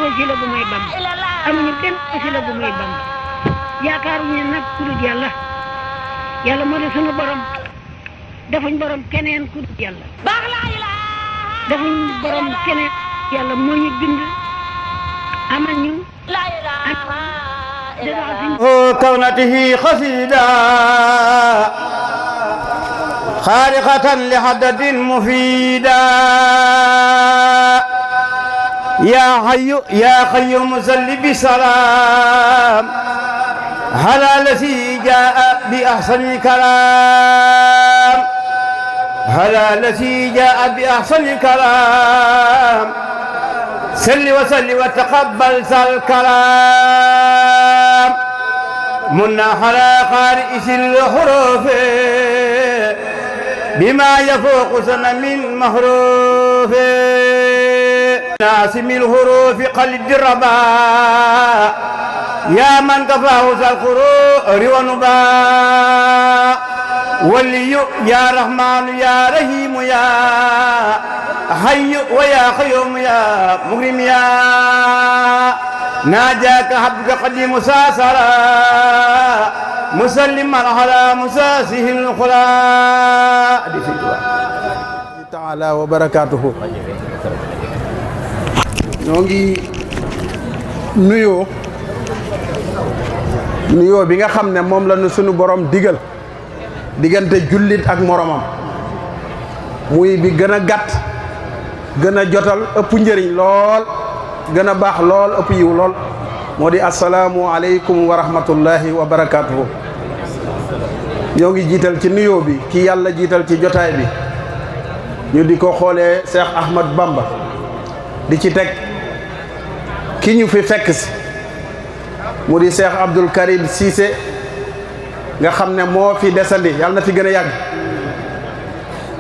wasila bu may Bamba amuñu kenn wasila bu may Bamba yaakaaruñu nag ku dul yàlla yàlla moo di sunu borom defuñ borom keneen ku dul yàlla defuñ borom keneen yàlla moo ñu bind amal ñu كونته خسيدا خارقة لحدث مفيدا يا حي يا قيوم صل بسلام على الذي جاء بأحسن كلام على الذي جاء بأحسن كلام سل وسل وتقبل الكلام منا على قارئ الحروف بما يفوق سن من محروف ناسم الحروف قلد الرباء يا من كفاه القرور ونباء ولي يا رحمن يا رحيم يا حي ويا قيوم يا مكرم يا ناجاك عبدك قديم ساسرا مسلما على مساسه الخلاء تعالى وبركاته ñongi nuyo bi nga xamne mom la nu sunu borom digal digante jullit ak moromam muy bi gëna gatt gëna jotal ëpp njëriñ lool gëna baax lool ëpp yiw lool modi assalamu alaykum wa rahmatullahi wa barakatuh ñoo ngi jiital ci nuyoo bi ki yàlla jiital ci jotaay bi ñu di ko xoolee Cheikh Ahmad Bamba di ci teg ki ñu fi fekk si mu di Cheikh Abdoul Karim Cissé nga xam ne moo fi desandi yàlla na fi gën a yàgg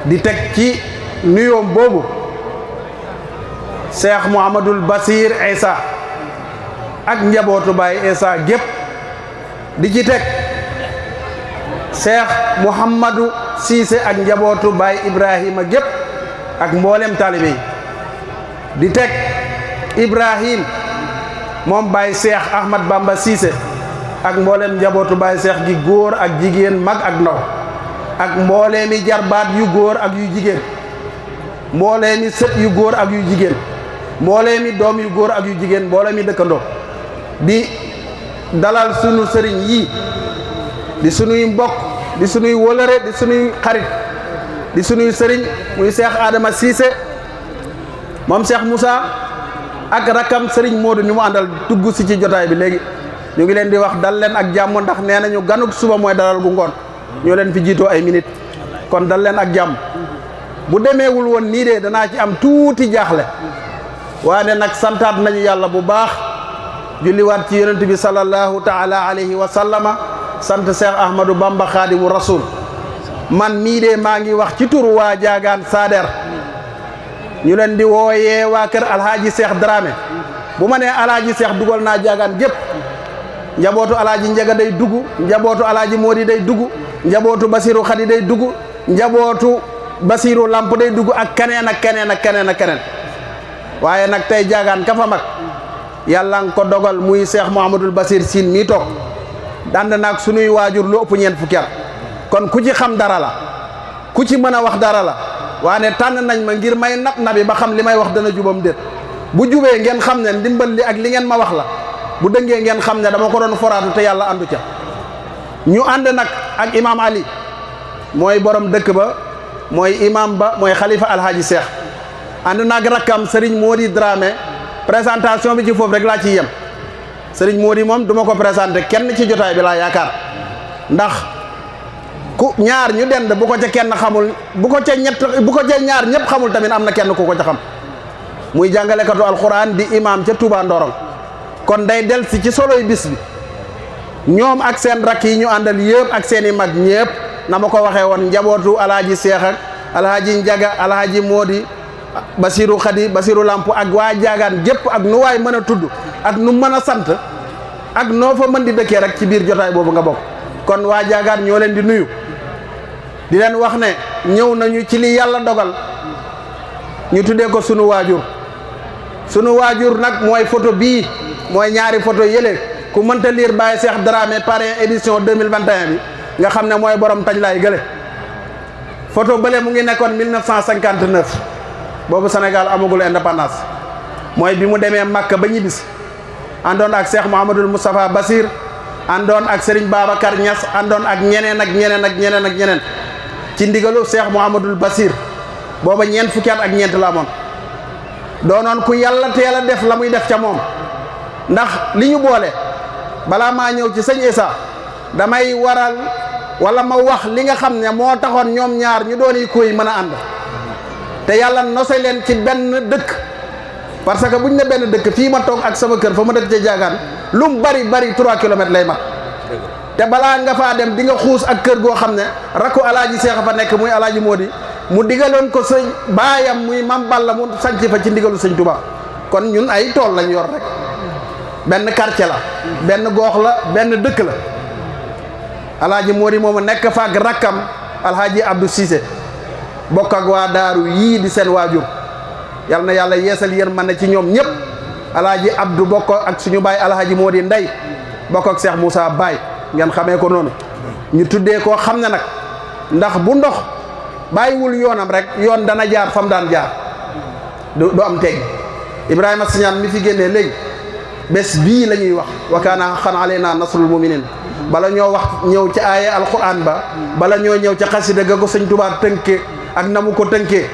di teg ci nuyoom boobu Cheikh Mouhamadoul Basir Issa ak njabootu Baye Issa gépp di ci teg Cheikh Mouhamadou Cissé ak njabootu Baye Ibrahima gépp ak mboolem taalibe yi di teg Ibrahim moom Baye Cheikh Ahmad Bamba Cissé ak mboolem njabootu Baye Cheikh gi góor ak jigéen mag ak ndaw ak mbooleemi jarbaat yu góor ak yu jigéen mbooleemi sët yu góor ak yu jigéen mbooleemi doom yu góor ak yu jigéen mbooleemi dëkkandoo di dalal sunu sëriñ yi di sunuy mbokk di sunuy wólëre di sunuy xarit di sunuy sëriñ muy Cheikh Adama Cissé moom Cheikh Moussa ak rakam sëriñ Modou mi mu àndal dugg si ci jotaay bi léegi ñu ngi leen di wax dal leen ak jàmm ndax nee nañu ganuk suba mooy dalal gu ngoon ñoo leen fi jiitoo ay minutes kon dal leen ak jàmm bu demeewul woon nii de danaa ci am tuuti jaaxle waane nag santaat nañu yàlla bu baax julliwaat ci yonent bi sallallahu taala alayhi wa sallama sant Cheikh Ahmadou Bamba Khadimu Rasul man mii de maa ngi wax ci tur waa Jaagaan Sader ñu leen di wooyee waa kër alhaaji Cheikh Dramé bu ma nee alhaaji Cheikh dugal naa Jaagaan gépp njabootu alhaaji Njaga day dugg njabootu alhaaji Modi day dugg njabootu Basiru Khadi day dugg njabootu Basiru Lamp day dugg ak keneen ak keneen ak keneen ak keneen waaye nag tey Jaagaan ka fa mag yàlla nga ko dogal muy Cheikh Mouhamadoul Basir Sine mii toog dand naag sunuy waajur lu ëpp ñeent fukki at kon ku ci xam dara la ku ci mën a wax dara la waane tànn nañ ma ngir may nabi ba xam li may wax dana jubam déet bu jubee ngeen xam ne ndimbal li ak li ngeen ma wax la bu dëngee ngeen xam ne dama ko doon foraatu te yàlla andu ca ñu ànd nag ak imam Ali mooy borom dëkk ba mooy imam ba mooy xalifa alhaaji Cheikh ànd naag rakkam Serigne Modi Dramé présentation bi ci foofu rek laa ciy yem Serigne Modi moom duma ko présenté kenn ci jotaay bi laa yaakaar ndax ku ñaar ñu dend bu ko ca kenn xamul bu ko ca ñaar ñëpp xamul tamit am na kenn ku ko ca xam muy jàngalekatu alxuraan di imam ca Touba Ndorong kon day del si ci soloy bis bi ñoom ak seen rakk yi ñu àndal yëpp ak seen i mag ñëpp na ma ko waxee woon njabootu alhaaji Cheikh ak alhaaji Njaga alhaaji Modi Basiru Khadi Basiru Lamp ak waa Jaagaan gépp ak nu waay mën a tudd ak nu mën a sant ak noo fa mën di dëkkee rek ci biir jotaay boobu nga bokk kon waa Jaagaan ñoo leen di nuyu di leen wax ne ñëw nañu ci li yàlla dogal ñu tuddee ko sunu waajur sunu waajur nag mooy photo bii mooy ñaari photo yële ku mënta lire Baye Cheikh Dramé parrain édition 2021 bi nga xam ne mooy borom taj laay gële photo bële mu ngi nekkoon 1959 boobu Sénégal amagul indépendance mooy bi mu demee Makka ba ñibbisi àndoon ak Cheikh Mouhamadoul Moustapha Basir àndoon ak Serigne Babacar Niass àndoon ak ñeneen ak ñeneen ak ñeneen ak ñeneen ci ndigalu Cheikh Mouhamadoul Basir booba ñeent fukki at ak ñeent la amoon doonoon ku yàlla teel a def la muy def ca moom ndax li ñu boole balaa maa ñëw ci sëñ Issa damay waral wala ma wax li nga xam ne moo taxoon ñoom ñaar ñu doon yi koy mën a ànd te yàlla nose leen ci benn dëkk parce que buñ ne benn dëkk fii ma toog ak sama kër fa ma dëkk ca jaagaan lu mu bari 3 kilomètres lay mat te balaa nga faa dem di nga xuus ak kër goo xam ne rakku alaaji Seex fa nekk muy alaaji Moodi mu digaloon ko sëñ baayam muy Mam Balla mu sanc fa ci ndigalu sëñ Tuubaa kon ñun ay tool lañ yor rek benn quartier la benn goox la benn dëkk la alaaji Moodi moomu nekk faak rakkam alhaaji Abdou Cissé bokk ak waa daaru yii di seen waajur yal na yàlla yeesal yërmande ci ñoom ñëpp alaaji Abdou bokk ak suñu baay alhaaji Moodi Ndey bokk ak Cheikh Moussa Baye ngeen xamee ko noonu ñu tuddee koo xam ne nag ndax bu ndox bàyyiwul yoonam rek yoon dana jaar fam daan jaar du am tegg Ibrahima Siñaan mi fi génnee léegi bés bii la ñuy wax wa kaana haqqan alaynaa nasrul mu'miniin bala ñoo wax ñëw ci aaya alquran ba bala ñoo ñëw ca xasida ga ko sëñ Tuubaa tënke ak na mu ko tënkee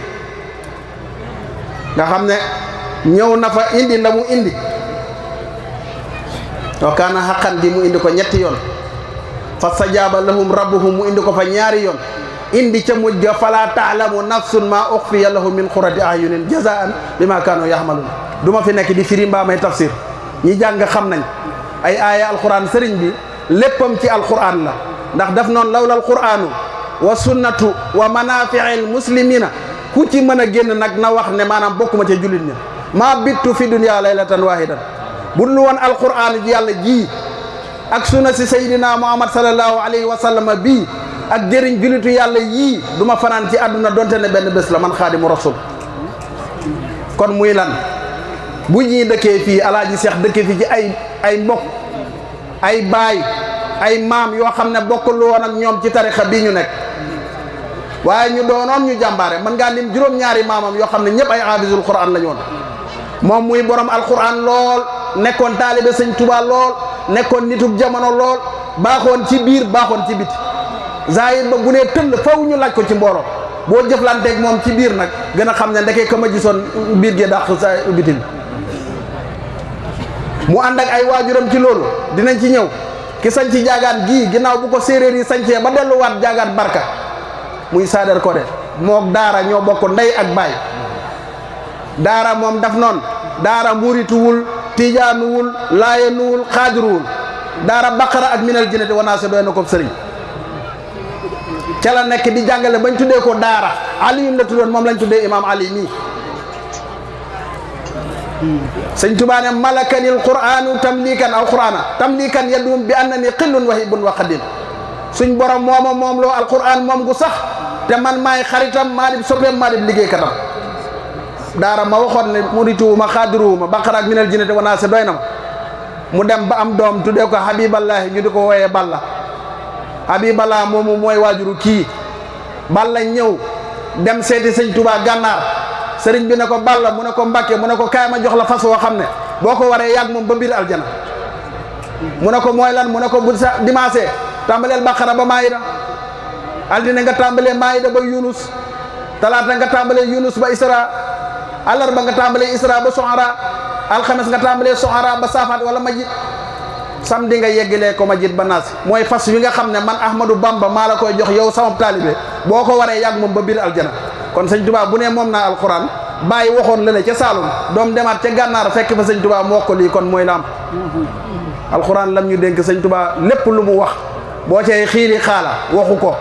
nga xam ne ñëw na fa indi la mu indi wa kaana haqqan di mu indi ko ñetti yoon fastajaaba lahum rabbuhum mu indi ko fa ñaari yoon indi ca mujj ga fala taalamu nafsun ma uxfiya lahum min qurrati ayunin jazaan bima kaanu yaxmalun du ma fi nekk di firi mbaa may tafsir ñi jàng xam nañ ay aaya alquran sëriñ bi léppam ci alquran la ndax daf noonu lawla alquranu wa sunnatu wa manafiil muslimina ku ci mën a génn nag na wax ne maanaam bokkuma ca jullit ña maa bittu fi dunya laylatan wahidan bu dul woon alquran ji yàlla ji ak sunna si sayyidina muhammad sallallahu alayhi wa sallam bii ak jëriñ julitu yàlla yii du ma fanaan ci àdduna donte ne benn bés la man xaadimu rasul kon muy lan bu ñii dëkkee fii alaaji Seex dëkkee fii ci ay mbokk ay baay ay maam yoo xam ne bokkul woon ak ñoom ci tarixa bii ñu nekk waaye ñu doonoon ñu jàmbaare mën ngaa lim juróom-ñaari maamam yoo xam ne ñëpp ay haafisul quran la ñu woon moom muy borom alquran lool nekkoon taalibe sëñ Tuubaa lool nekkoon nitug jamono lool baaxoon ci biir baaxoon ci biti zahir ba bu nee tëll faw ñu laaj ko ci mbooloo boo jëflanteeg moom ci biir nag gën a xam ne ndeke ka ma gisoon biir gi dàq sa bitim mu ànd ak ay waajuram ci loolu dinañ ci ñëw ki sañ ci jaagaan gii ginnaaw bu ko séeréer yi sañcee ba delluwaat jaagaan barka muy Sader Codé mook daara ñoo bokk ndey ak baay daara moom daf noon daara murituwul tijaanuwul laayenuwul xaadiruwul daara baqara ak minal jinnati wanaase doy na ko sëriñ ca la nekk di jàngale bañ tuddee ko daara aliyun la tuddoon moom lañ tuddee imam ali mii sëñ Tuubaa ne malakanil qur'anu tamlikan aw qur'ana tamlikan yadum bi annani xillun wahibun wa xadim suñ borom mooma moom loo alquran moom gu sax te man maay xaritam maa dib soppeem maa dib liggéey katam daara ma waxoon ne murituwuma xaadiruwuma baqara ak minal jinnati wanaase doy na ma mu dem ba am doom tuddee ko habiballahi ñu di ko wooyee balla habiballah moomu mooy waajuru kii balla ñëw dem seeti sëñ Tuubaa gànnaar sëriñ bi ne ko balla mu ne ko Mbàkke mu ne ko kaay ma jox la fas woo xam ne boo ko waree yàgg moom ba biir aljana mu ne ko mooy lan mu ne ko bu sa dimanche tàmbaleel baqara ba maayida altine nga tàmbalee maayida ba yunus talaata nga tàmbalee yunus ba isra àllarba nga tàmbalee isra ba soxara alxames nga tàmbalee soxara ba saafaat wala majid samedi nga yeggalee ko majid ba naas mooy fas wi nga xam ne man Ahmadou Bamba maa la koy jox yow sama taalibe boo ko waree yàgg moom ba biir aljana kon sëñ Tuubaa bu ne moom naa alquran bàyyi waxoon la ne ca Saalum doom demaat ca gànnaar fekk fa sëñ Tuubaa mu wax ko lii kon mooy la am alquran lam ñu dénk sëñ Tuubaa lépp lu mu wax boo cay xiili xaala waxu ko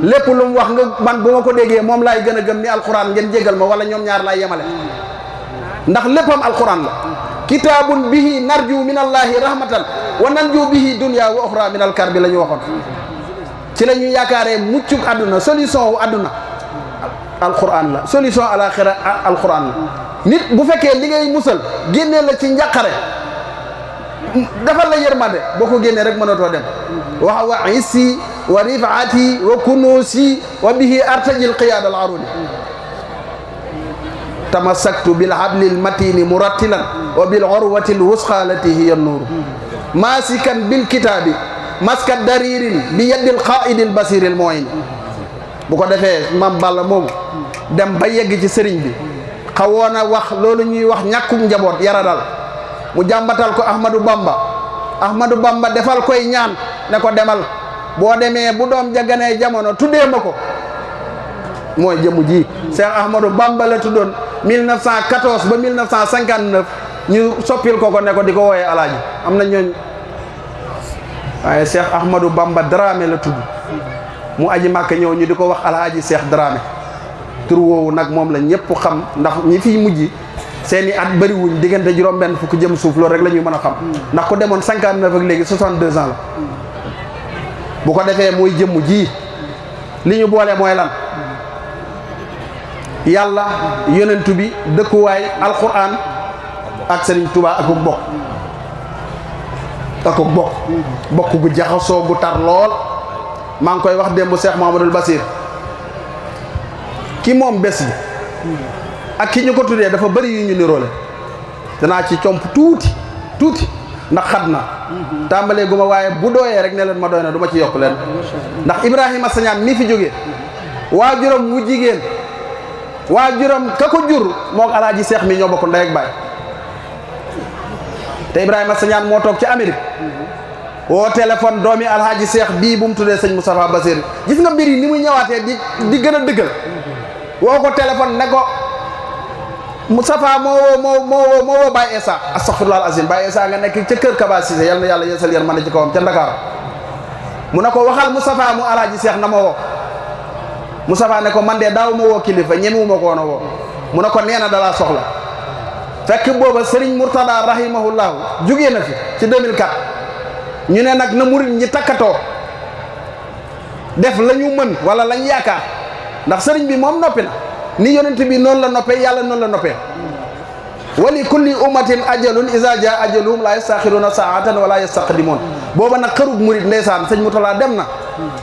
lépp lu mu wax nga man bu ma ko déggee moom laay gën a gëm ni alquran ngeen jégal ma wala ñoom ñaar laay yemale ndax léppam alquran la kitaabun bihi narju min allahi rahmatan wa nanju bihi dunya wa uxra min alkarbi la ñu waxoon ci la ñu yaakaaree muccuk àdduna solution wu àdduna alquran la solution alaxira alquran la nit bu fekkee li ngay musal génnee la ci njàqare defal la yërmande boo ko génnee rek mënatoo dem wa issi wa rifaati wa kunuusi wa bihi artajil qiyaad al arudi tamassaktu bil hablil matini murattilan wa bil urwati al wusqa lati hiya an-nur masikan bil kitaabi maskat daririn bi yaddil qaa'idil basiril mu'in bu ko defee mam Balla moomu dem ba yegg ci sëriñ bi xawoon a wax loolu ñuy wax ñàkkum njaboot yara dal mu jàmbatal ko Ahmadou Bamba defal koy ñaan ne ko demal boo demee bu doom jaganee jamono tuddee ma ko mooy jëmu ji Cheikh Ahmadou Bamba la tuddoon 1914 ba 1959 ñu soppil ko ne ko di ko wooyee alaaji am na ñooñ waaye Cheikh Ahmadou Bamba Dramé la tudd mu aji Màkka ñëw ñu di ko wax alaaji Cheikh Dramé tur woowu nag moom la ñëpp xam ndax ñi fiy mujj seeni at bëriwuñ diggante juróom-benn fukk jëm suuf loolu rek la ñuy mën a xam ndax ku demoon 59 ak léegi 62 ans la bu ko defee muy jëmm ji li ñu boole mooy lan yàlla yonentu bi dëkkuwaay alquran ak Serigne Touba ak bokk gu jaxasoo gu tar lool maa ngi koy wax démb Cheikh Mouhamadoul Basir ki moom bés bi ak ki ñu ko tuddee dafa bëri yu ñu niroole danaa ci comp tuuti ndax xat na tàmbalee gu ma waaye bu dooyee rek ne leen ma doy na du ma ci yokk leen ndax Ibrahima Sañaan mi fi jógee waajuram wu jigéen waajuram ka ko jur moog alaaji Seex mi ñoo bokk ndey ak baay te Ibrahima Sañaan moo toog ci Amérique woo téléphone doomi alhaaji Seex bii bu mu tuddee sëñ Moustapha Basir gis nga mbir yi ni muy ñëwaatee di gën a dëggal woo ko téléphone ne ko Moustapha moo woo Baye Essa astaghfirullah azim Baye Essa nga nekk ca kër Kaba Cissé yal na yàlla yeesal yërmande ci kawam ca Ndakaaru mu ne ko waxal Moustapha mu alaaji Seex na ma woo Moustapha ne ko man de daaw ma woo kilifa ñemewuma ko woon a woo mu ne ko nee na dalaa soxla fekk booba Serigne Mourtada rahimahullahu jugee na fi ci 2004 ñu ne nag na murit ñi takkatoo def la ñu mën wala lañ yaakaar ndax sëriñ bi moom noppi na ni yonent bi noonu la noppee yàlla noonu la noppee wali kulli ummatin ajalun iza jaa ajaluhum la yastaxiruna saatan wala yastaqdimoon booba nag xërug murit ndeysaan sëñ Mourtada dem na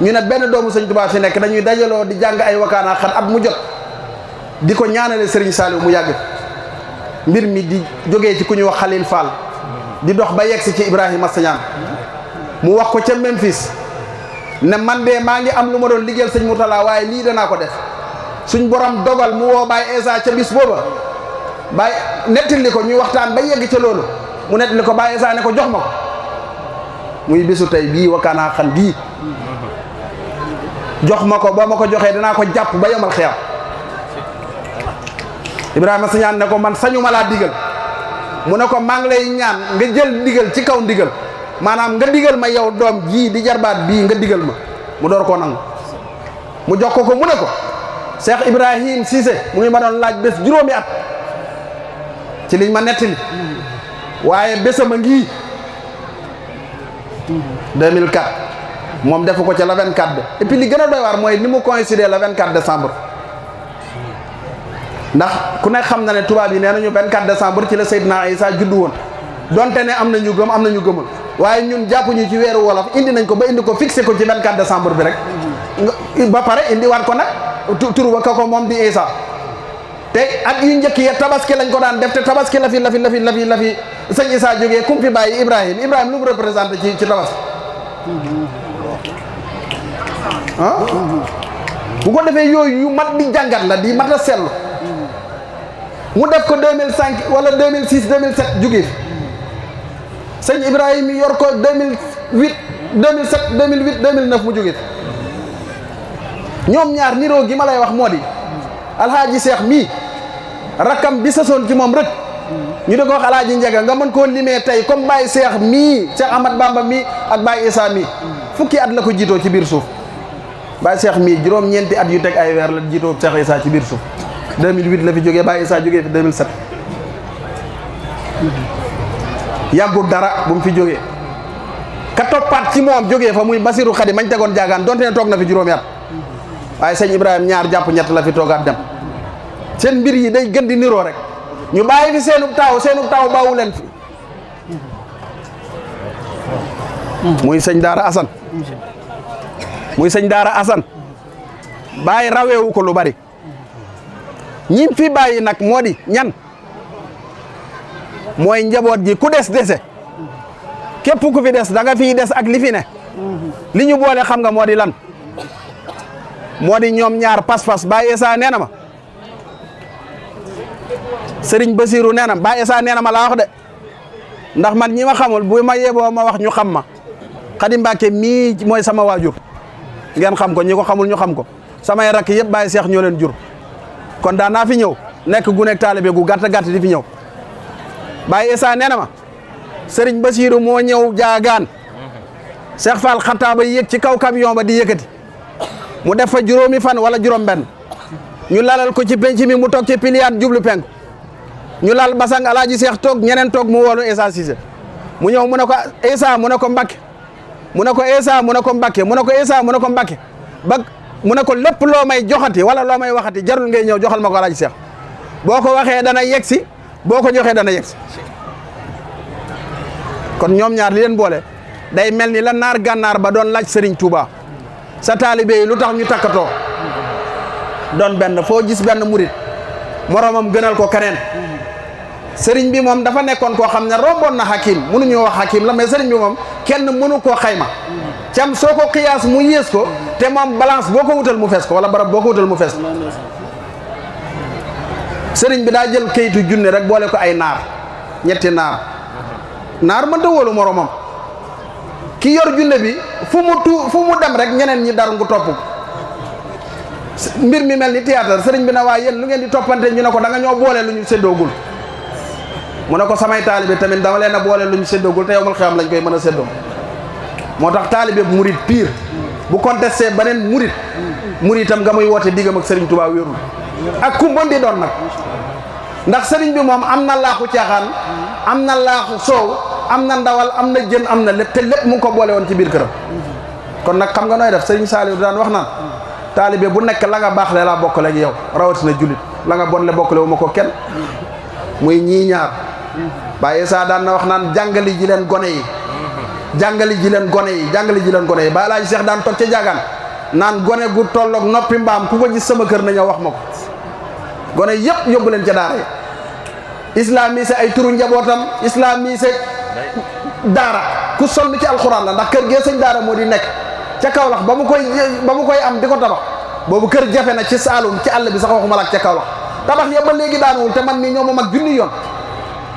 ñu ne benn doomu sëñ Tuubaa fi nekk dañuy dajaloo di jàng ay wakaana xat at mu jot di ko ñaanale Serigne Saliou mu yàgg mbir mi di jógee ci ku ñuy wax Khalil Fall di dox ba yegsi ci Ibrahima Sañaan mu wax ko ca Memphis ne man de maa ngi am lu ma doon liggéeyal sëñ Mourtada waaye lii danaa ko def suñ borom dogal mu woo Baye Essa ca bis booba Baye nettali ko ñuy waxtaan ba yegg ca loolu mu nettali ko Baye Essa ne ko jox ma ko muy bisu tey bii wakaanaa xan bii jox ma ko boo ma ko joxee danaa ko jàpp ba yomal xiyam Ibrahima Sañaan ne ko man sañu ma laa digal mu ne ko maa ngi lay ñaan nga jël ndigal ci kaw ndigal maanaam nga digal ma yow doom jii di jarbaat bii nga digal ma mu door koo nangu mu jox ko mu ne ko Cheikh Ibrahim Cissé mu ngi ma doon laaj bés juróomi at ci liñ ma nettali waaye bésam a ngi 2004 moom defu ko ca la 24 bi et puis li gën a doy waar mooy ni mu coïncider le 24 décembre ndax ku ne xam na ne tubaab yi nee nañu 24 décembre ci la Seydina Isa juddu woon donte ne am na ñu gëm am na ñu gëmul waaye ñun jàppuñu ci weeru wolof indi nañ ko ba indi ko fixé ko ci 24 décembre bi rek ba pare indi waat ko nag turu ba ka ko moom di Isa te at yu njëkk ya tabaski lañ ko daan def te tabaski la fi sëñ Isa jógee kum fi bàyyi Ibrahima lu mu représenté ci tabaski ah bu ko defee yooyu yu mat di jàngat la di mat a seetlu mu def ko 2005 wala 2006 2007 jógee fi sëñ Ibrahima yor ko 2008 2007 2008 2009 mu jógee fi ñoom ñaar niroo gi ma lay wax moo di alhaaji Seex mii rakkam bi sasoon ci moom rek ñu di ko wax alhaaji Njega nga mën koo limee tey comme Baye Seex mii Cheikh Ahmad Bamba mii ak Baye Issa mii fukki at la ko jiitoo ci biir suuf Baye Seex mii juróom-ñeenti at yu teg ay weer la jiitoo Cheikh Issa ci biir suuf 2008 la fi jógee Baye Issa jógee fi 2007 yàggul dara bu mu fi jógee ka toppaat ci moom jógee fa muy Basiru Xadi mañ tegoon jaagaan donte ne toog na fi juróomi at waaye sëñ Ibrahima ñaar jàpp ñett la fi toogaat dem seen mbir yi day gën di niroo rek ñu bàyyi fi seenub taw baawu leen fi muy sëñ Daara Assane bàyyi raweewu ko lu bari ñim fi bàyyi nag moo di ñan mooy njaboot ji ku des dese képp ku fi des da nga fiy des ak li fi ne li ñu boole xam nga moo di lan moo di ñoom ñaar pas-pas Baye Issa nee na ma Serigne Bassirou nee na Baye Issa nee na ma laa wax de ndax man ñi ma xamul bu ma yeboo ma wax ñu xam ma Xadi Mbàkke mii mooy sama waajur ngeen xam ko ñi ko xamul ñu xam ko samay rakk yëpp Baye Cheikh ñoo leen jur kon daan naa fi ñëw nekk gu nekk taalibe gu gàtt gàtt di fi ñëw Baye Issa nee na ma Serigne Bassirou moo ñëw jaagaan Cheikh Fall Xataaba yéeg ci kaw camion ba di yëkkati mu def fa juróomi fan wala juróom benn ñu lalal ko ci penc mi mu toog ci piliyaan jublu penku ñu lal basang Alaaji Cheikh toog ñeneen toog mu woolu Issa Cissé mu ñëw mu ne ko Issa mu ne ko Mbàkke mu ne ko Issa mu ne ko Mbàkke mu ne ko Issa mu ne ko Mbàkke ba mu ne ko lépp loo may joxati wala loo may waxati jarul ngay ñëw joxal ma ko Alaaji Cheikh boo ko waxee dana yegsi boo ko joxee dana yegsi kon ñoom ñaar li leen boole day mel ni la naar gànnaar ba doon laaj Serigne Touba sa taalibe yi lu tax ñu takkatoo doon benn foo gis benn murit moromam gënal ko keneen Serigne bi moom dafa nekkoon koo xam ne romboon na hakim mënuñu wax hakim la mais Serigne bi moom kenn mënu koo xayma cam soo ko xiyaas mu yées ko te moom balance boo ko wutal mu fees ko wala barab boo ko wutal mu fees ko Serigne bi daa jël kayitu junne rek boole ko ay naar ñetti naar mënta wóolu moromam ki yor junne bi fu mu dem rek ñeneen ñi dar ngu topp mbir mi mel ni théâtre Serigne bi na waa yéen lu ngeen di toppante ñu ne ko da nga ñoo boole lu ñu séddoogul mu ne ko samay taalibe tamit dama leen a boole lu ñu séddoogul te yow mal xiyam lañ koy mën a séddoo moo tax taalibe bu murit pire bu contesté beneen muritam nga muy woote diggam ak Serigne Touba wérul ak ku mën di doon nag ndax Serigne bi moom am na laaxu caaxaan am na laaxu soow am na ndawal am na jën am na lépp te lépp mu ngi ko boole woon ci biir këram kon nag xam nga nooy def Serigne Saliou daan wax naan taalibe bu nekk la nga baax le laa bokkale ak yow rawatina jullit la nga bon le bokkale wu ma ko kenn muy ñii ñaar Baye Issa daan na wax naan jàngali ji leen gone yi ba Alaaji Seex daan toog ca jaagaan naan gone gu tolloog noppi mbaam ku ko gis sama kër na ñëw wax ma ko gone yëpp yóbbu leen ca daara yi islamisé ay turu njabootam islamisé daara ku sonn ci alxuraan la ndax kër gee sëñ daara moo di nekk ca Kaolack ba mu koy am di ko tabax boobu kër jafe na ci Saalum ci àll bi sax waxuma la ak ca Kaolack tabax ya ba léegi daanuwul te man mii ñoo ma mag junni yoon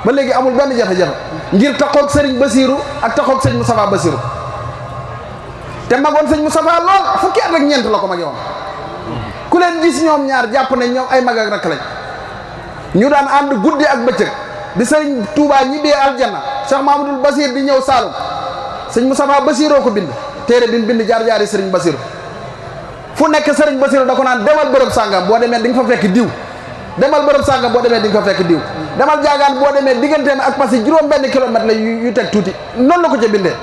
ba léegi amul benn jafe-jafe ngir taxoog Serigne Bassirou ak taxoog sëñ Moustapha Bassirou te magoon sëñ Moustapha lool fukki at ak ñeent la ko mage woon ku leen gis ñoom ñaar jàpp ne ñoom ay mag ak rakk lañ ñu daan ànd guddi ak bëccëg di Serigne Touba ñibbee aljanna Cheikh Mamadou Bassir di ñëw Saalum sëñ Moustapha Bassiroo ko bind téere bi mu bind jaar-jaari Serigne Bassirou fu nekk Serigne Bassirou da ko naan demal bërëb sàngam boo demee di nga fa fekk diw demal bërëb sàngam boo demee di nga fa fekk diw demal jaagaan boo demee digganteem ak Passy juróom benn kilomètre la yu teg tuuti noonu la ko ca bindee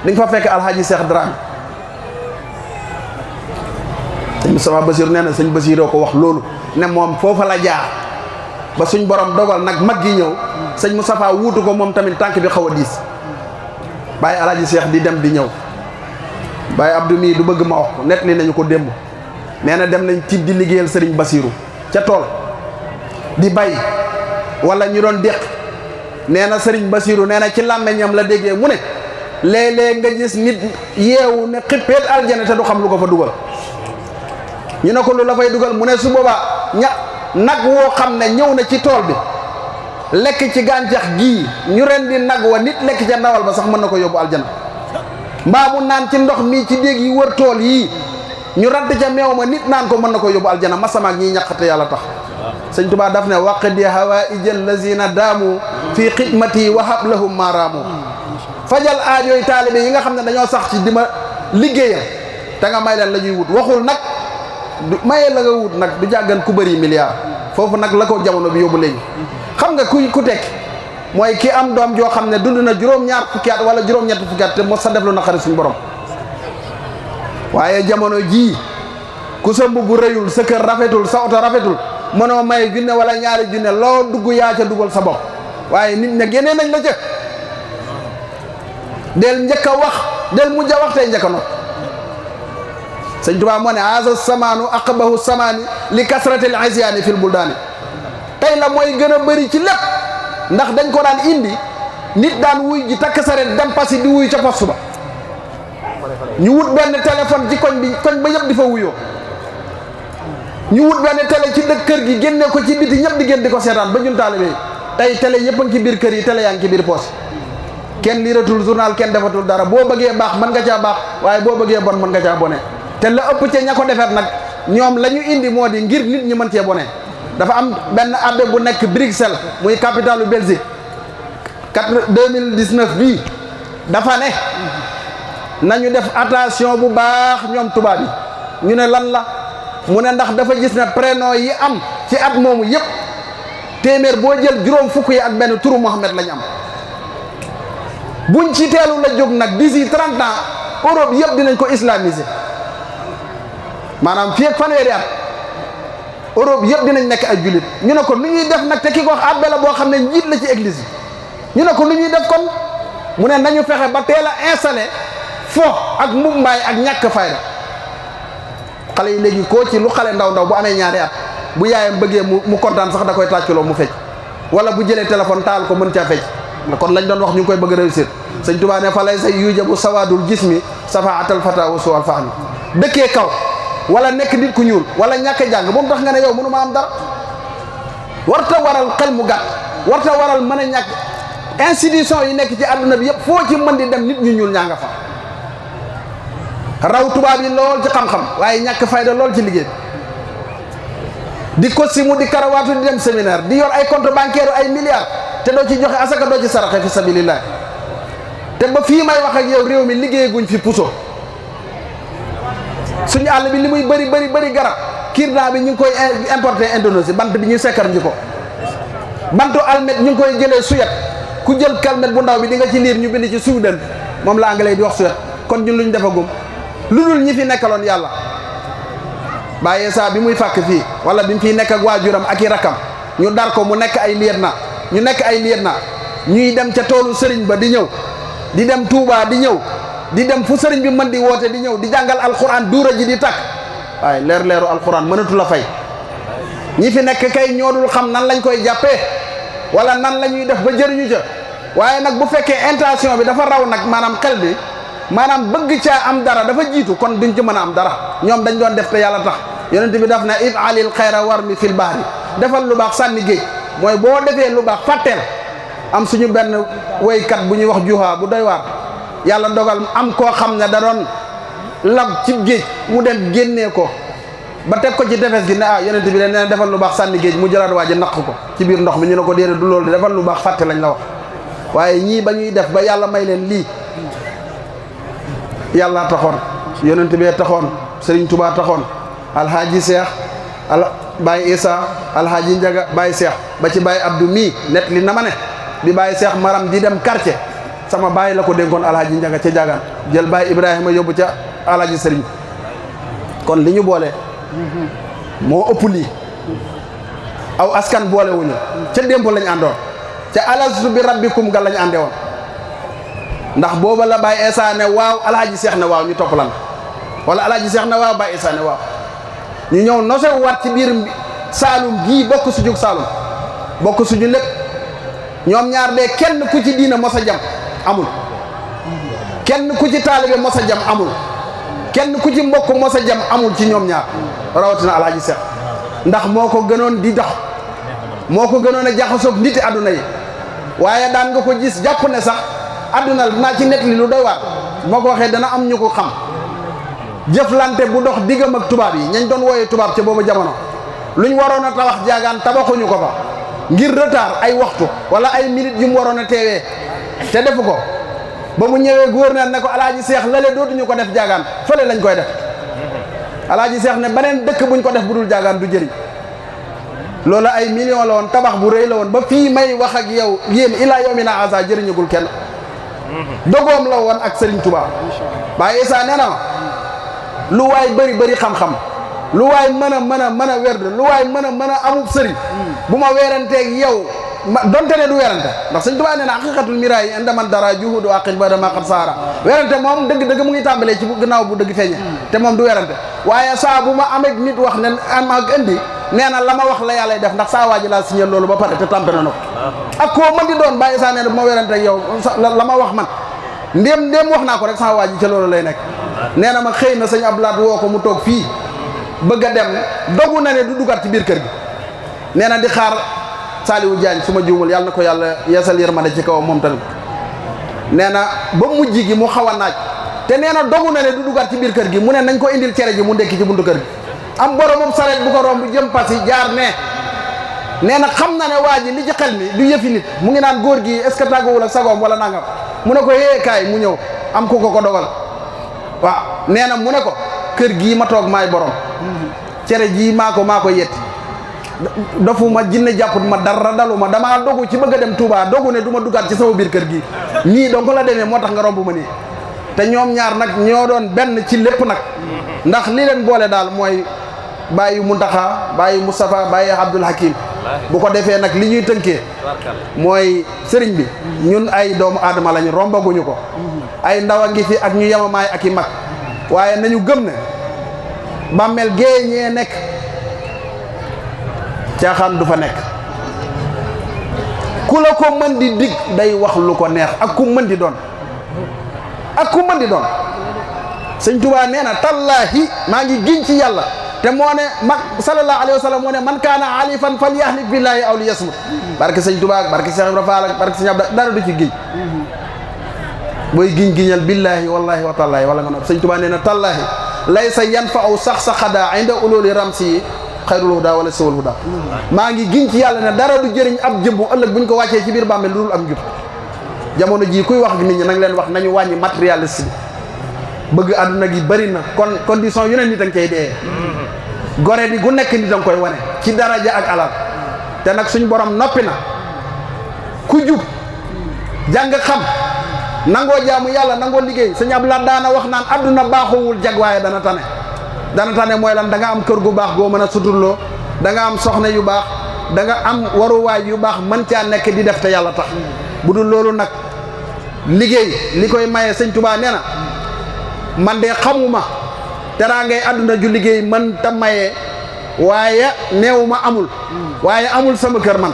di nga fa fekk Alhaji Cheikh Dramé sëñ Moustapha Bassirou nee na sëñ Bassiroo ko wax loolu ne moom foofa la jaar ba suñ borom dogal nag mag gi ñëw sëñ Moustapha wuutu ko moom tamit tànk bi xaw a diis Baye Alhaji Cheikh di dem di ñëw Baye Abdou mii du bëgg ma wax ko net li nañu ko démb nee na dem nañ ci di liggéeyal Serigne Bassirou ca tool di bay wala ñu doon déq nee na Serigne Bassirou nee na ci làmmeñam la déggee mu ne léeg-léeg nga gis nit yeewu ne xippeet aljana te du xam lu ko fa dugal ñu ne ko lu la fay dugal mu ne su boobaa nag woo xam ne ñëw na ci tool bi lekk ci gàncax gii ñu ren di nag wa nit lekk ca ndawal ba sax mën na ko yóbbu aljana mbaa mu naan ci ndox mii ci déeg yi wër tool yii ñu radd ca meew ma nit naan ko mën na ko yóbbu aljana masamaak ñiy ñaqate yàlla tax sëñ Tuubaa daf ne waqdi hawaïjal lazina daamu fii xidmati wa hablahum maaraamu fajal aajooy taalibe yi nga xam ne dañoo sax ci di ma liggéeyal te nga may leen la ñuy wut waxul nag mayee la nga wut nag du jàggan ku bëri milliard foofu nag la ko jamono bi yóbbu léegi xam nga ku tekki mooy ki am doom joo xam ne dund na juróom-ñaar fukki at wala juróom-ñetti fukki at te mos sa def lu naqari suñu borom waaye jamono jii ku sa mbubb rëyul sa kër rafetul sa oto rafetul mënoo may junne wala ñaari junne loo dugg yaa ca dugal sa bopp waaye nit ña génnee nañ la ca del njëkk a wax del mujj a wax tey njëkk a not sëñ Tuubaa moo ne haza samaanu aqbahu samaani li kasratil isyaani fil buldaani tey la mooy gën a bëri ci lépp ndax dañ ko daan indi nit daan wuy ji takk saret dem pasi di wuy ca poste ba ñu wut benn téléphone ci koñ ba yëpp di fa wuyoo ñu wut benn télé ci dëkk kër gi génne ko ci biti ñëpp di génn di ko seetaan ba ñun taalibe yi tey télé yëpp a ngi ci biir kër yi télé yaa ngi ci biir poos kenn liiratul journal kenn defatul dara boo bëggee baax mën nga caa baax waaye boo bëggee bon mën nga caa bone te la ëpp ca ña ko defeet nag ñoom la ñu indi moo di ngir nit ñi mën cee bone dafa am benn abbé bu nekk Bruxelles muy capitalu Belgique 2019 bii dafa ne nañu def attention bu baax ñoom tubaab yi ñu ne lan la mu ne ndax dafa gis ne prénom yi am ci at moomu yëpp téeméer boo jël juróom fukk yi ak benn turu Mohamed lañ am buñ ci teelu la jóg nag d'ici 30 ans Europe yëpp dinañ ko islamiser maanaam fii ak fanweeri at Europe yëpp dinañ nekk ay jullit ñu ne ko nu ñuy def nag te ki ko wax abbé la boo xam ne njiit la ci église yi ñu ne ko nu ñuy def kon mu ne nañu fexe ba teel a installé fo ak mbumbaay ak ñàkk fayda xale yi léegi koo ci lu xale ndaw ndaw bu amee ñaari at bu yaayam bëggee mu kontaan sax da koy tàcculoo mu fecc wala bu jëlee téléphone taal ko mën caa fecc kon lañ doon wax ñu ngi koy bëgg a réussir sëñ Tuubaa ne fa lay say yujabu sawaadul jismi safaatal fata wa suwal fahmi dëkkee kaw wala nekk nit ku ñuul wala ñàkk jàng bu mu tax nga ne yow mënu ma am dara warta waral xel mu gàtt warta waral mën a ñàkk institution yi nekk ci àdduna bi yëpp foo ci mën di dem nit ñu ñuul ñaa nga fa raw tubaab yi lool ci xam-xam waaye ñàkk fayda lool ci liggéey di costume di karawaatu di dem séminaire di yor ay compte bancaire ay milliards te doo ci joxe asaka doo ci saraxe fi sabilillah te ba fii may wax ak yow réew mi liggéey guñ fi puso suñu àll bi li muy bëri garab kirna bi ñu ngi koy importer Indonésie bant bi ñu sekkar ñi ko bantu almet ñu ngi koy jëlee suyet ku jël kalmet bu ndaw bi di nga ci liir ñu bind ci Sudan moom la anglais di wax suyet kon ñun lu ñu defagum lu dul ñi fi nekkaloon yàlla bàyyee saa bi muy fàkk fii wala bi mu fiy nekk ak waajuram ak i rakkam ñu dar ko mu nekk ay liet na ñu nekk ay liet na ñuy dem ca toolu sëriñ ba di ñëw di dem Touba di ñëw di dem fu sëriñ bi mën di woote di ñëw di jàngal alquran duura ji di takk waaye leeru alquran mënatu la fay ñi fi nekk kay ñoodul xam nan lañ koy jàppee wala nan la ñuy def ba jëriñu ca waaye nag bu fekkee intention bi dafa raw nag maanaam xel bi maanaam bëgg caa am dara dafa jiitu kon duñ ci mën a am dara ñoom dañ doon def te yàlla tax yonent bi daf na if'alil xayra war mi fil bahri defal lu baax sànni géej mooy boo defee lu baax fàtteel am suñu benn woykat bu ñuy wax juha bu doy waar yàlla dogal am koo xam ne da doon lab ci géej mu dem génnee ko ba teg ko ci tefes gi ne yonent bi ne defal lu baax sànni géej mu jëlaat waa ji naq ko ci biir ndox mi ñu ne ko déedéet du loolu defal lu baax fàtte lañ la wax waaye ñii ba ñuy def ba yàlla may leen lii yàlla taxoon yonent bee taxoon Sëriñ Tuubaa taxoon alhaaji Seex Baye Issa alhaaji Njaga Baye Seex ba ci Baye Abdou mii net li na ma ne bi Baye Seex maram di dem quartier sama baay la ko dénkoon alhaaji Njaga ca Jagaan jël Baye Ibrahima yóbbu ca alhaaji Sëriñ kon li ñu boole moo ëpp lii aw askan boole wuñu ca démb lañ àndoon ca alastu bi rabbikum ga lañ ànde woon ndax booba la Baye Issa ne waaw alhaaji Seex ne waaw ñu topp lan wala alhaaji Seex ne waaw Baye Issa ne waaw ñu ñëw nosew waat ci biir Saalum gii bokk suñu Saalum bokk suñu lépp ñoom ñaar de kenn ku ci diina mos a jam amul kenn ku ci taalibe mos a jam amul kenn ku ci mbokk mos a jam amul ci ñoom ñaar rawatina alhaaji Seex ndax moo ko gënoon di dox moo ko gënoon a jaxasoog niti àdduna yi waaye daan nga ko gis jàpp ne sax àdduna naa ci net li lu doy waar moo ko waxee dana am ñu ko xam jëflante bu dox diggam ak tubaab yi ñañ doon wooyee tubaab ca boobu jamono luñ waroon a tabax jaagaan tabaxuñu ko fa ngir retard ay waxtu wala ay minutes yu mu waroon a teewee te defu ko ba mu ñëwee gouverneur ne ko alaaji Seex lale dootuñu ko def jaagaan fële lañ koy def alaaji Seex ne beneen dëkk buñ ko def bu dul jaagaan du jëriñ loolu ay millions la woon tabax bu rëy la woon ba fii may wax ak yow yéen ilaa yawmina haza jëriñagul kenn dogoom la woon ak Serigne Touba Baye Issa nee na lu waay bëri xam-xam lu waay mën a werd lu waay mën a amub sëriñ bu ma weeranteeg yow donte ne du werante ndax sëñ Tuubaa nee na haqiqatul miraay inda man dara juhudu aqil ba dama xat saara werante moom dëgg mu ngi tàmbalee ci gannaaw bu dëgg feeñe te moom du werante waaye saa bu ma amee nit wax ne am ak indi nee na la ma wax la yàlla def ndax saa waa ji laa signé loolu ba pare te tampé na ko ak koo mën di doon bàyyi saa nee na bu ma werante ak yow la ma wax man ndéem wax naa ko rek saa waa ji ca loolu lay nekk nee na ma xëy na sëñ Abdoulaye woo ko mu toog fii bëgg a dem dogu na ne du dugat ci biir kër gi nee na di xaar Saliou Diagne su ma juumul yàlla na ko yàlla yeesal yërmande ci kawam moom tamit nee na ba mujj gi mu xaw a naaj te nee na dogu na ne du dugat ci biir kër gi mu ne nañ ko indil cere ji mu ndekki ci buntu kër gi am boromam sareet bu ko romb jëm pasi jaar ne nee na xam na ne waa ji li ci xel mi du yëfi nit mu ngi naan góor gi est-ce que tàggoowul ak sagoom wala nangam mu ne ko kaay mu ñëw am ku ko dogal waaw nee na mu ne ko kër gii ma toog maay borom cere jii maa ko yetti dofuma jinne jàpput ma dara daluma damaa dogu ci bëgg a dem Touba dogu ne du ma duggaat ci sama biir kër gi nii donc la demee moo tax nga romb ma nii te ñoom ñaar nag ñoo doon benn ci lépp nag ndax li leen boole daal mooy bàyyi Muntaxa bàyyi Moustapha bàyyi Abdoul Hakim bu ko defee nag li ñuy tënkee mooy sëriñ bi ñun ay doomu aadama lañu rombaguñu ko ay ndaw a ngi fi ak ñu yemamaay ak i mag waaye nañu gëm ne bàmmeel gée ñee nekk caaxaan du fa nekk ku la ko mën di dig day wax lu ko neex ak ku mën di doon sëñ Tuubaa nee na tallaahi maa ngi giñ ci yàlla te moo ne mag sallallahu alayhi wa sallam moo ne man kaana alifan fal yahlif billahi aw li yasmut barke sëñ Tuubaa barke Cheikh Ibra Fall barke sëñ Abda dara du ci giñ booy giñal billahi wallahi wa tallaahi wala nga nopp sëñ Tuubaa nee na tallaahi laysa yanfa'u sax xadaa inda ululi ramsi xayrul huda wala siwal huda maa ngi giñ ci yàlla ne dara du jëriñ ab jëmbu ëllëg bu ñu ko wàccee ci biir bàmmeel lu dul am njub jamono jii kuy wax nit ñi nang leen wax nañu wàññi matérialiste bi bëgg àdduna gi bëri na kon condition yu ne nit a nga cay dee gore di gu nekk nit a nga koy wane ci daraja ak alal te nag suñ borom noppi na ku jub jàng xam nangoo jaamu yàlla nangoo liggéey sëñ Abdoulaye daana wax naan àdduna baaxowul jag waaye dana tane mooy lan da nga am kër gu baax goo mën a suturloo da nga am soxna yu baax da nga am waruwaay yu baax mën caa nekk di def te yàlla tax bu dul loolu nag liggéey li koy maye sëñ Tuubaa nee na man de xamuma teraa ngay àdduna ju liggéey mën ta maye waaye neewu ma amul waaye amul sama kër man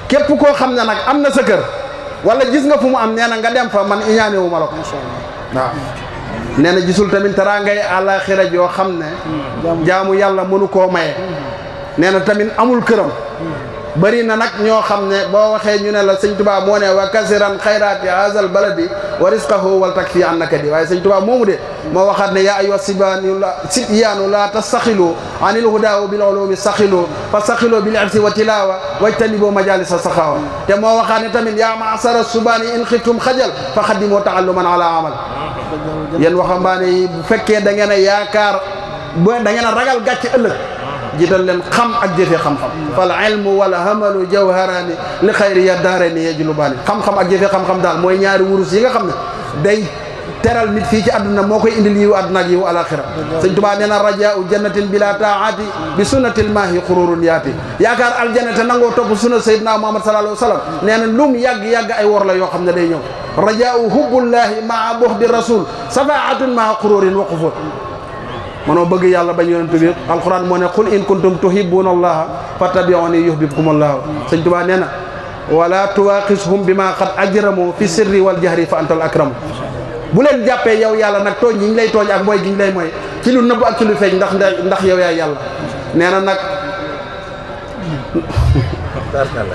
képp koo xam ne nag am na sa kër wala gis nga fu mu am nee na nga dem fa man iñaanewu ma la ko waaw nee na gisul tamit teraa ngay àllaaxira joo xam ne jaamu yàlla mënu koo maye nee na tamit amul këram bëri na nag ñoo xam ne boo waxee ñu ne la sëñ Tuubaa moo ne wa kasiran xayraati haazal baladi wa risqahu wal takfi an nakadi waaye sëñ Tuubaa moomu de moo waxaat ne yaa ayyuha sibyaanu la tastaxilu anil hudaa bil ulumi saxilu fa saxilu bil irsi wa tilawa wajtanibu majalisa saxaawa te moo waxaat ne tamit yaa maasara subaani in xiftum xajal fa xaddimoo taalluman ala amal yéen waxambaane yi bu fekkee da ngeen a yaakaar da ngeen a ragal gàcce ëllëg jiital leen xam ak jëfee xam-xam fal ilmu wala hamalu jawharani li xayri ya daarani yajlubaani xam-xam ak jëfee xam-xam daal mooy ñaari wurus yi nga xam ne day teral nit fii ci àdduna moo koy indil yiwu àdduna ak yiwu alaxira sëñ Tuubaa nee na rajaau jannatin bila taati bi sunnatil maahi xururun yaati yaakaar aljanna te nangoo topp sunna sayyidina Muhammad sallallahu alayhi wa sallam nee na lum yàgg-yàgg ay wor la yoo xam ne day ñëw rajaau hubbullahi maa buxdi rasul safaatun maa xururin wa qufur manoo bëgg yàlla bañ yonent bi alquran moo ne qul in kuntum tuhibbuna allaha fattabi'uni yuhbibkum allah sëñ Tuubaa nee na wala tuwaqishum bima qad ajramu fi sirri wal jahri fa antal akramu bu leen jàppee yow yàlla nag tooñ yi ñu lay tooñ ak mooy gi ñu lay mooy ci lu nëbb ak ci lu feeñ ndax yow yaay yàlla nee na nag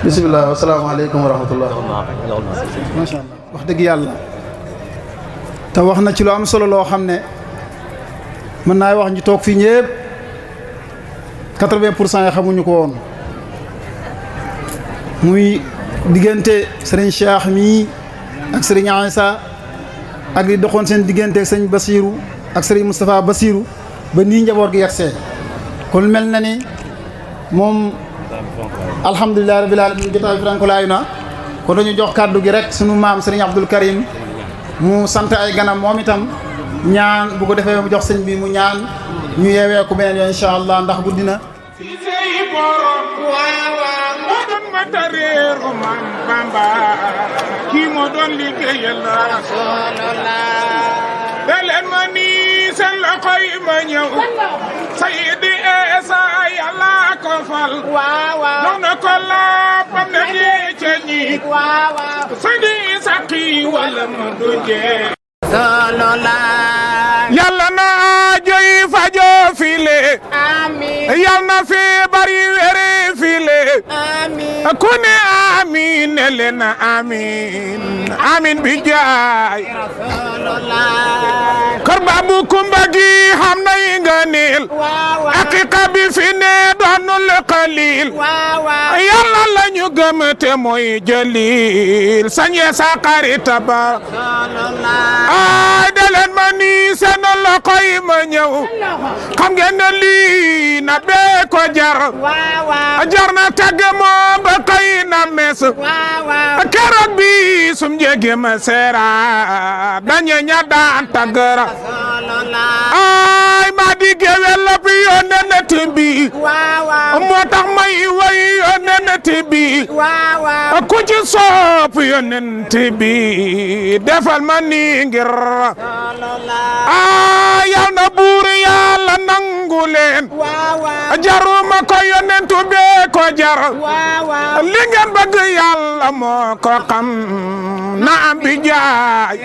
bisimilah asalaamaaleykum wa rahmatullah macha allah wax dëgg yàlla te wax na ci lu am solo loo xam ne mën naa wax ñu toog fii ñëpp 80% yi xamuñu ko woon muy diggante sëriñ Cheikh mii ak sëriñ Aïssa ak li doxoon seen diggante ak sëriñ Basiiru ak sëriñ Moustapha Basiiru ba nii njaboot gi yegsee kon mel na ni moom alhamdulilah rabbil alamin jotaay frankolaayu na kon dañu jox kàddu gi rek sunu maam sëriñ Abdul Karim mu sant ay ganam moom itam ñaan bu ko defee mu jox sëñ bi mu ñaan ñu yeewee ko beneen yoon incha allah ndax guddi na. kii moo doon liggéeyal Rasulullah daleen ma nii seen loxo yi ma ñëw Sayidi Isa Yàlla ko fal jox na ko laapam na ñee ca ñi Sayidi Saqi wala ma du jee Yàlla na joy fajo file Yàlla na fi bari were file ku ne amiin ne leen amiin amiin bi jaay kër Baabu Kumba gi xam na yi nga niil aqiqa bi fi ne doonul qalil Yàlla la ñu gëm te mooy jëlil sañe sa xarit ba ay daleen ma nii seen loxo yi ma ñëw xam ngeen ne lii na bee ko jar na tagg moo ba kay na mes keroog bi sum jege ma seera dañe ña daan taggara ay ma di gewel la bi yonent bi moo tax may way yonent bi ku ci sopp yonent bi defal ma ni ngir yal na buur Yàlla nangu leen jaruma ko yonentu bee ko jar li ngeen bëgg Yàlla moo ko xam na am bi jaay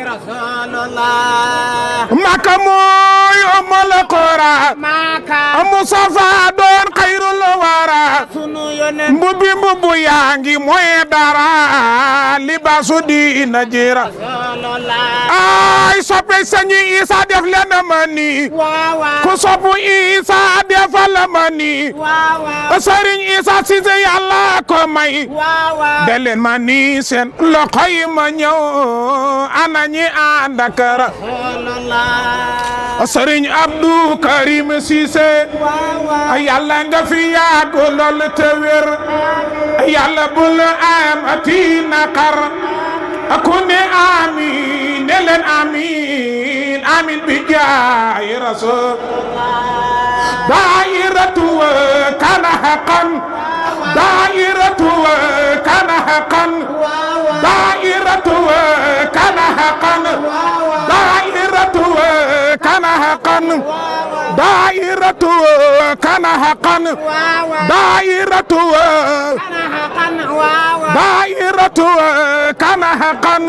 Makka mooy umul qura Mustafa doon xayrul wara mbubbi yaa ngi mooy dara libaasu diina jira ay soppe sañu Isa def leen ma ni ku soppu Isa defal ma ni Sëriñ Isa Cissé Yàlla ko may de leen ma ni seen loxo yi ma ñëw ana ñi ànd ak Sëriñ Abdou Karim Cissé Yàlla nga fi yàgg lool te wér Yàlla bul am ati naqar ku ne amiin ne leen amiin amiin bi jaay Rasul daayiratu kana haqqan daayiratu kana haqqan daayiratu kana haqqan daayiratu kana haqqan daayiratu kana haqqan daayiratu kana haqqan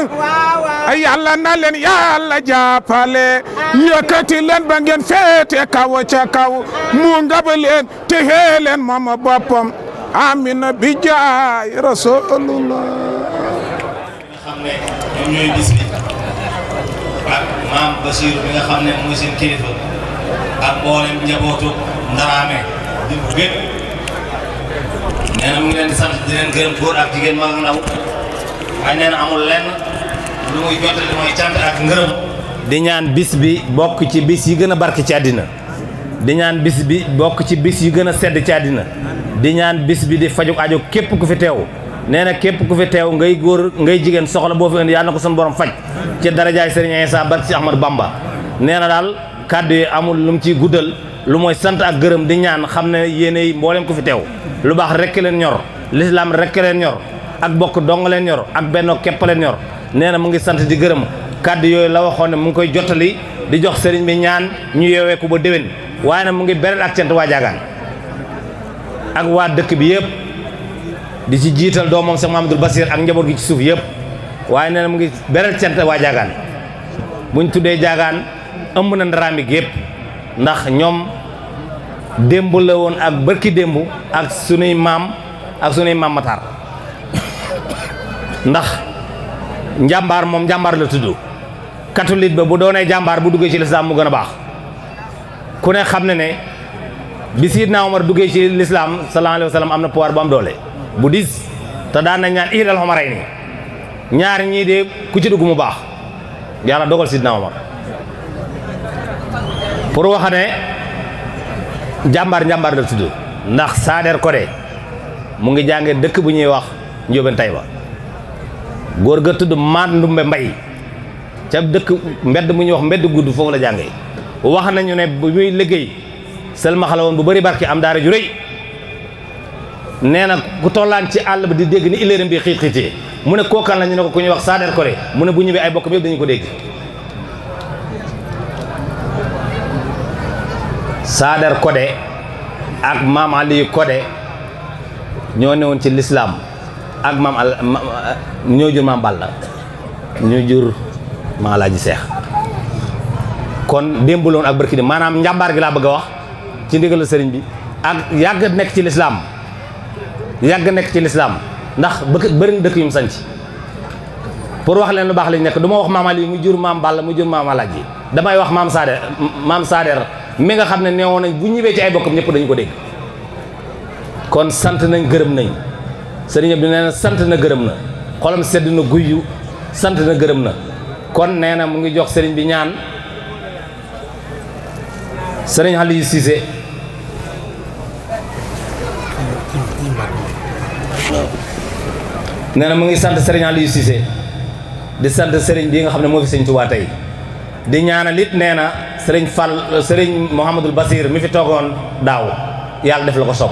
Yàlla na leen Yàlla jàppale yëkkati leen ba ngeen féete kaw ca kaw mu ngab leen te leen moom boppam amina bi jaay Rasulullah xam ne ñoom ñooy bis bi ak maam Basiru bi nga xam ne mooy seen kilifa ak mboolem njabootu Ndaraame di bu bépp nee na mu ngi leen di sant di leen gërëm góor ak jigéen mag ak ndaw waaye nee na amul lenn lu muy jottali mooy cant ak ngërëm di ñaan bis bi bokk ci bis yi gën a barke ci àddina di ñaan bis bi bokk ci bis yi gën a sedd ci àddina di ñaan bis bi di fajuk aajo képp ku fi teew nee na képp ku fi teew ngay góor ngay jigéen soxla boo fi indi yàlla na ko sunu borom faj ci darajaay Serigne Issa barke ci Ahmad Bamba nee na daal kàddu yi amul lu mu ciy guddal lu mooy sant ak gërëm di ñaan xam ne yéenay mboolem ku fi teew lu baax rekk leen ñor lislaam rekk leen ñor ak bokk dong leen ñor ak benn képp leen ñor nee na mu ngi sant di gërëm kàddu yooyu la waxoon ne mu ngi koy jottali di jox sëriñ bi ñaan ñu yeewee ko ba déwén waaye nag mu ngi beral ak cant waa Diagane ak waa dëkk bi yëpp di ci jiital doomam Cheikh Mamadou Bassir ak njaboot gi ci suuf yëpp waaye nee na mu ngi beral cant waa Diagane buñ tuddee Diagane ëmb na Ndaraame gi yëpp ndax ñoom démb la woon ak bërki démb ak sunuy maam Matar ndax njàmbaar moom njàmbaar la tudd catholique ba bu doonee jàmbaar bu duggee ci lislaam mu gën a baax ku ne xam ne ne bi Sidna Omar duggee ci lislaam sallallahu alayhi wa sallam am na pouvoir bu am doole bu diis te daan nañ ñaan ihdal umarayni ñaar ñii de ku ci dugg mu baax yàlla dogal Sidna Omar pour wax ne njàmbaar la tudd ndax Sader Codé mu ngi jànge dëkk bu ñuy wax Njóobeen Tayba góor ga tudd Maat Ndumbe Mbay ca dëkk mbedd mu ñuy wax mbedd gudd foofu la jàngee wax nañu ne bu muy liggéey sëlmaxa la woon bu bëri barke am daara ju rëy nee na ku tollaan ci àll bi di dégg ni iléeram bi xiit xiitee mu ne kookan la ñu ne ko ku ñuy wax Sader Kore mu ne bu ñëwee ay bokkam yëpp dañu ko dégg Sader Kode ak maam Aliou Kode ñoo newoon ci lislaam ak maam ñoo jur maam Balla ñoo jur maam Alaaji Seex kon démb loon ak barki di maanaam njàmbaar gi laa bëgg a wax ci ndigalu sëriñ bi ak yàgg nekk ci lislaam ndax bëri na dëkk yu mu sanc pour wax leen lu baax lañ nekk du ma wax maam Aliou mu jur maam Balla mu jur maam Alaaji damay wax maam Sader mi nga xam ne neewoon nañ bu ñëwee ci ay bokkam ñëpp dañu ko dégg kon sant nañ gërëm nañ sëriñ bi nee na sant na gërëm na xolam sedd na guyyu sant na gërëm na kon nee na mu ngi jox sëriñ bi ñaan sëriñ Aliou Cissé nee na mu ngi sant sëriñ Aliou Cissé di sant sëriñ bi nga xam ne moo fi sëriñ Tuubaa tey di ñaanal it nee na sëriñ Mouhamadul Basir mi fi toogoon daaw yàlla def la ko sopp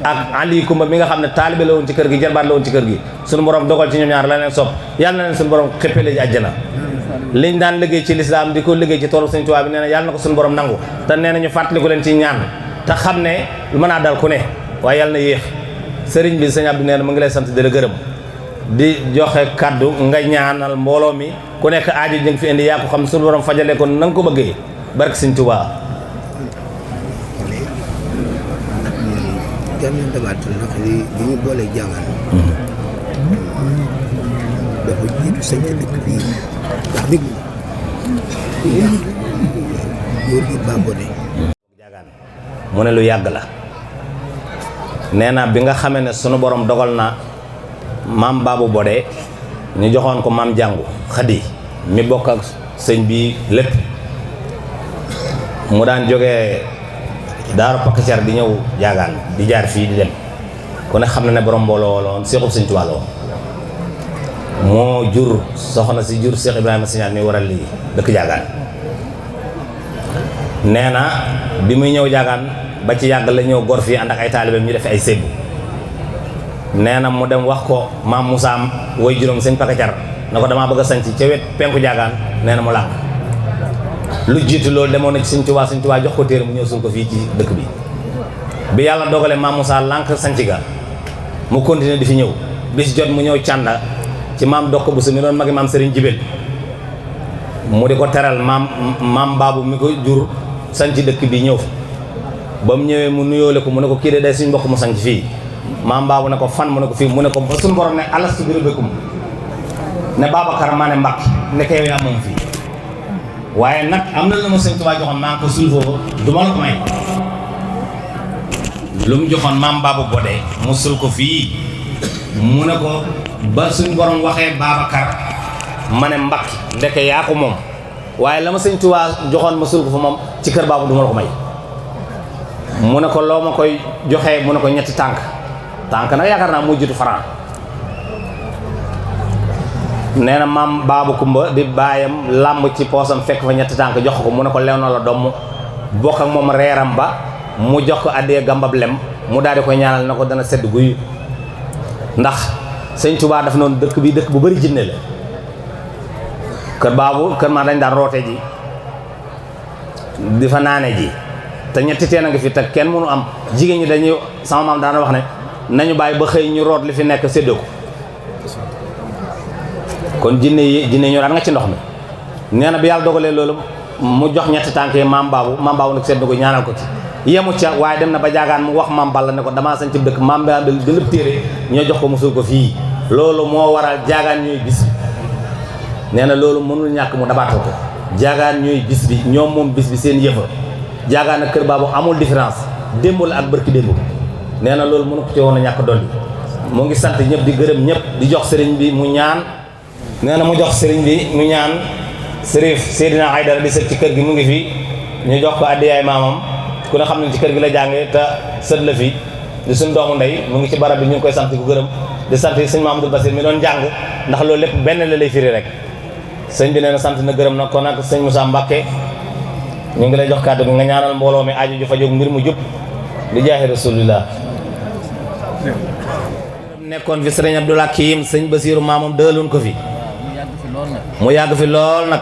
ak Ali Kumba mi nga xam ne taalibe la woon ci kër gi jarbaat la woon ci kër gi suñu borom dogal ci ñoom ñaar la leen sopp yàlla na leen suñu borom xëppale ji àjjana liñ daan liggéey ci lislaam di ko liggéey ci toolu sëriñ Tuubaa bi nee na yàlla na ko suñu borom nangu te nee na ñu fàttaliku leen ci ñaan te xam ne mën naa dal ku ne waaye yàlla na yéex sëriñ bi sëñ Abdou nee na mu ngi lay sant di la gërëm di joxe kaddu nga ñaanal mbooloo mi ku nekk aaju jëng fi indi yaa ko xam suñu borom fajale ko na nga ko bëggee barke sëñ Tuubaa kenn dabaatu ndax li ñu boole jàngal dafa jiitu sañ ci dëkk bii ndax dégg góor gi Babodé jaagaan mu ne lu yàgg la nee na bi nga xamee ne sunu borom dogal na maam Babou Bodé ñu joxoon ko maam jàngu Xadi mi bokk ak sëñ bi lépp mu daan jógee daaru Pakacar di ñëw jaagaan di jaar fii di dem ku ne xam na ne borom mbooloo la woon seexub sëñ Tuubaa la woon moo jur soxna si jur Cheikh Ibrahima Siñaat mi waral lii dëkk jaagaan nee na bi muy ñëw jaagaan ba ci yàgg la ñëw gor fii ànd ak ay taalibeem ñu def ay sébbu nee na mu dem wax ko maam Moussa woy juróom sëñ Pakacar na ko damaa bëgg a sanc ca wet penku jaagaan nee na mu lànk lu jiitu loolu demoon na ci sëñ Tuubaa jox ko téere mu ñëw sul ko fii ci dëkk bi yàlla dogalee maam Moussa lànk sanc ga mu continuer di fi ñëw bis jot mu ñëw cànda ci maam dokk bu su mi doon magi maam Serigne Jibel mu di ko teral maam Baabu mi ko jur sanc dëkk bi ñëw fa ba mu ñëwee mu nuyoole ko mu ne ko kii de day suñ mbokk mu sanc fii maam Baabu ne ko fan mu ne ko fii mu ne ko ba suñu borom ne alastu bi rabbikum ne Babacar maa ne Mbàkke nekk yow yaa moom fii waaye nag am na lu ma sëñ Tuubaa joxoon maa ngi ko suul foofu du ma la ko may lu mu joxoon maam Babou Bodé mu sul ko fii mu ne ko ba suñ borom waxee Babacar ma ne Mbàkke ndeke yaa ko moom waaye la ma sëñ Tuubaa joxoon ma sul ko fa moom ci kër Babou du ma la ko may mu ne ko loo ma koy joxee mu ne ko ñetti tànk nag yaakaar naa moo jiitu Franc nee na maam Babou Kumba di baayam làmb ci poosam fekk fa ñetti tànk jox ko mu ne ko lew na la doom bokk ak moom reeram ba mu jox ko addee gambab lem mu daal di koy ñaanal na ko dana sedd guyu ndax sëñ Tuubaa daf noonu dëkk bi dëkk bu bari jinne la kër Babou kër maa dañ daan roote ji di fa naane ji te ñetti teen a ngi fi te kenn mënu am jigéen ñi dañuy sama maam daana wax ne nañu bàyyi ba xëy ñu root li fi nekk séddoo ko kon jinne ñoo daan nga ci ndox mi nee na bi yàlla dogalee loolu mu jox ñetti tànk yi maam Babou nag seet na ko ñaanal ko ci yemu ca waaye dem na ba jaagaan mu wax maam Balla ne ko damaa sañ ci dëkk maam Balla di lépp téere ñoo jox ko mu suul ko fii loolu moo waral jaagaan ñooy bis bi nee na loolu mënul ñàkk mu dabaatal ko jaagaan ñooy bis bi ñoom moom bis bi seen yëfa jaagaan ak kër Babou amul différence démb la ak bërki démb nee na loolu mënu ko ci woon a ñàkk dolli mu ngi sant ñëpp di gërëm ñëpp di jox sëriñ bi mu ñaan nee na mu jox sëriñ bi mu ñaan Sërif Seydina Aydara di sët ci kër gi mu ngi fi ñu jox ko addiyaay maamam ku ne xam ne ci kër gi la jànge te sët la fi di suñ doomu ndey mu ngi ci barab bi ñu ngi koy sant ku gërëm di sant sëñ Mamadou Basir mi doon jàng ndax loolu lépp benn la lay firi rek sëñ bi nee na sant na gërëm na kon nag sëñ Moussa Mbacké ñu ngi lay jox kàddu gi nga ñaanal mbooloo mi aju ju fa jóg mbir mu jub di jaahi rasulillah. nekkoon fi sëriñ Abdul Hakim sëñ Basiiru maamam dëloon ko fi mu yàgg fi lool nag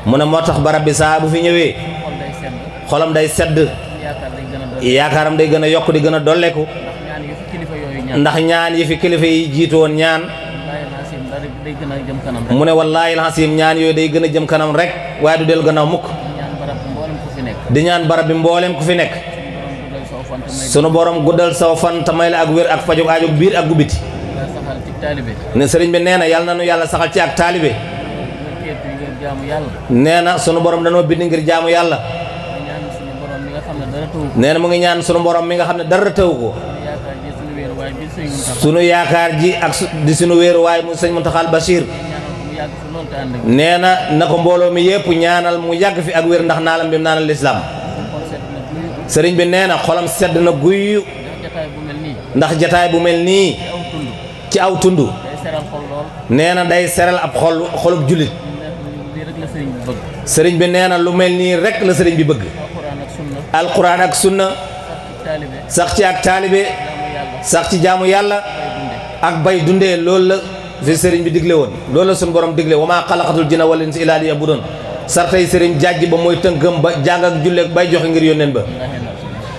mu ne moo tax barab bi saa bu fi ñëwee xolam day sedd yaakaaram day gën a yokk di gën a dolleku ndax ñaan yi fi kilifa yi jiitu woon ñaan mu ne wallaahi alhasim ñaan yooyu day gën a jëm kanam rek waaye du dellu gannaaw mukk di ñaan barab bi mboolem ku fi nekk sunu borom guddal saw fan tamay la ak wér ak fajug aajug biir ak gubbiti ne sëriñ bi nee na yàlla na nu yàlla saxal ci ak taalibe nee na sunu borom danoo bind ngir jaamu yàlla nee na mu ngi ñaan sunu borom mi nga xam ne dara taw ko sunu yaakaar ji ak di sunu wéeruwaay mu sëñ Muntaxal Bachir nee na ko mbooloo mi yëpp ñaanal mu yàgg fi ak wér ndax naalam bi naanal lislaam sëriñ bi nee na xolam sedd na guyu ndax jataay bu mel nii ci aw tund nee na day seral ab xolub jullit sëriñ bi nee na lu mel nii rek la sëriñ bi bëgg alquran ak sunna sax ci ak taalibe sax ci jaamu yàlla ak bay dundee loolu la fi sëriñ bi digle woon loolu la suñu borom digle wa maa xalaqatul jinna wal insa illaa liya'buduun sartay sëriñ jàjj ba mooy tënkam ba jàng ak julleeg bay joxe ngir yónneen ba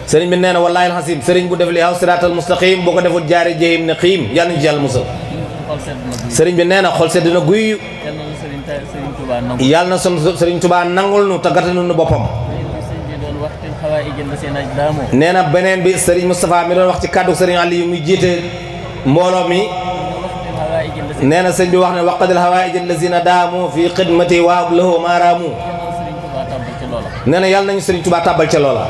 sëriñ bi nee na wallaahi alxasim sëriñ bu def li aw siraatal mustaqim boo ko deful jaari jahim ne xiim yàlla nañu ci yàlla musal sëriñ bi nee na xol sedd na guy yàlla na son sëriñ Tuubaa nangul nu te gàttanu nu boppam nee na beneen bi sëriñ Moustapha mi doon wax ci kàddu sëriñ Aliou muy jiite mbooloo mi nee na sëñ bi wax ne waqadil hawaïj allazina daamu fi xidmati wa lahu maaraamu nee na yàlla nañu sëriñ Tuubaa tàbbal ca loola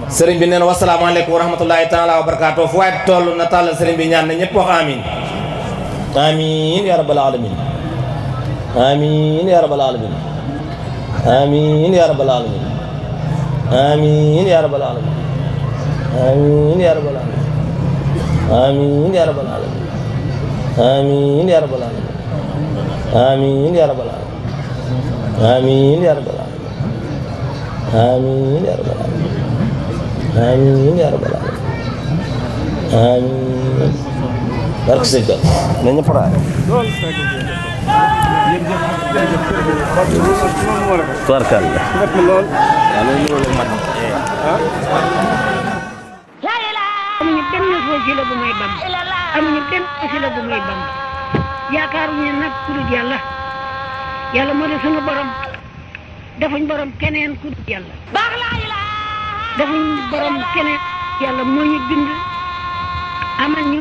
sëriñ bi nee na wasalaamaaleykum wa rahmatullahi taala wa barakaatu fu waay toll na tàllal sëriñ bi ñaan na ñëpp wax amin amin ya rabbal alamin amin ya rabbal alamin amin ya rabbal alamin amin ya rabbal alamin amin ya rabbal alamin amin ya rabbal alamin amin ya rabbal alamin amin ya rabbal alamin amin ya rabbal alamin amin ya rabbal alamin amin ya rabbal alamin amin barke sëñ Ba na ñëpp raay tubarkal amuñu benn wasila bu may Bamba amuñu benn wasila bu may Bamba yaakaaruñu nag ku dul yàlla yàlla moo di sunu borom defuñ borom keneen ku dul yàlla defuñ borom keneen yàlla moo ñu bind amal ñu